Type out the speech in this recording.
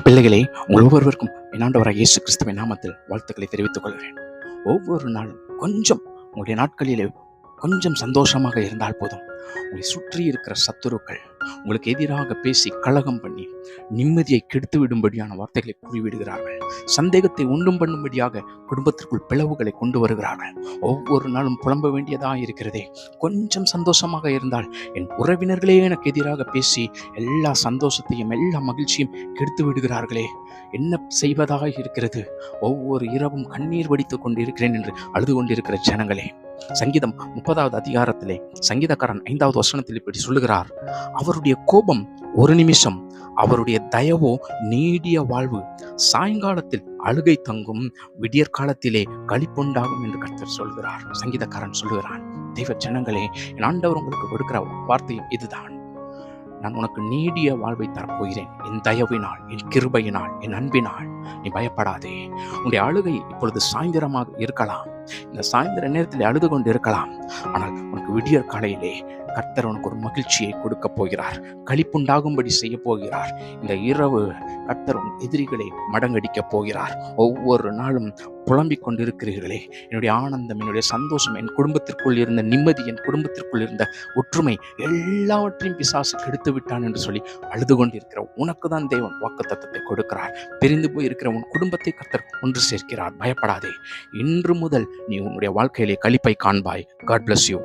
பிள்ளைகளே, உங்கள் ஒவ்வொருவருக்கும் என் ஆண்டவராகிய இயேசு கிறிஸ்துவின் நாமத்தில் வாழ்த்துக்களை தெரிவித்துக் கொள்கிறேன். ஒவ்வொரு நாளும் கொஞ்சம் உங்களுடைய நாட்களிலே கொஞ்சம் சந்தோஷமாக இருந்தால் போதும். உங்களை சுற்றி இருக்கிற சத்துருக்கள் உங்களுக்கு எதிராக பேசி கலகம் பண்ணி நிம்மதியை கெடுத்து விடும்படியான வார்த்தைகளை கூறிவிடுகிறார்கள். சந்தேகத்தை உண்டும் பண்ணும்படியாக குடும்பத்திற்குள் பிளவுகளை கொண்டு வருகிறார்கள். ஒவ்வொரு நாளும் புலம்ப வேண்டியதாக இருக்கிறதே. கொஞ்சம் சந்தோஷமாக இருந்தால் என் உறவினர்களே எனக்கு எதிராக பேசி எல்லா சந்தோஷத்தையும் எல்லா மகிழ்ச்சியும் கெடுத்து விடுகிறார்களே, என்ன செய்வதாக இருக்கிறது? ஒவ்வொரு இரவும் கண்ணீர் வடித்துக் கொண்டிருக்கிறேன் என்று அழுது கொண்டிருக்கிற ஜனங்களே, சங்கீதம் 30வது அதிகாரத்திலே சங்கீதக்காரன் 5வது வசனத்தில் இப்படி சொல்லுகிறார்: அவருடைய கோபம் ஒரு நிமிஷம், அவருடைய தயவோ நீடிய வாழ்வு. சாயங்காலத்தில் அழுகை தங்கும், விடியற்காலத்திலே களிப்புண்டாகும் என்று கர்த்தர் சொல்கிறார். சங்கீதக்காரன் சொல்லுகிறான். தெய்வ ஜனங்களே, என் ஆண்டவர் உங்களுக்கு கொடுக்கிற வார்த்தை இதுதான்: நான் உனக்கு நீடிய வாழ்வை தரப்போகிறேன். என் தயவினால், என் கிருபையினால், என் அன்பினால் நீ பயப்படாதே. உன்னுடைய அழுகை இப்பொழுது சாயந்திரமாக இருக்கலாம். இந்த சாயந்திர நேரத்தில் அழுது கொண்டு இருக்கலாம். ஆனால் உனக்கு விடியற் காலையிலே கர்த்தர் உனக்கு ஒரு மகிழ்ச்சியை கொடுக்க போகிறார். களிப்புண்டாகும்படி செய்ய போகிறார். இந்த இரவு கர்த்தர் உன் எதிரிகளை மடங்கடிக்க போகிறார். ஒவ்வொரு நாளும் புலம்பிக் கொண்டிருக்கிறீர்களே, என்னுடைய ஆனந்தம், என்னுடைய சந்தோஷம், என் குடும்பத்திற்குள் இருந்த நிம்மதி, என் குடும்பத்திற்குள் இருந்த ஒற்றுமை எல்லாவற்றையும் பிசாசு கெடுத்து விட்டான் என்று சொல்லி அழுது கொண்டிருக்கிற உனக்கு தான் தேவன் வாக்குத்தத்தத்தை கொடுக்கிறார். பிரிந்து போய் இருக்கிற உன் குடும்பத்தை கர்த்தர் ஒன்று சேர்க்கிறார். பயப்படாதே. இன்று முதல் நீ உன்னுடைய வாழ்க்கையிலே களிப்பை காண்பாய். God bless you.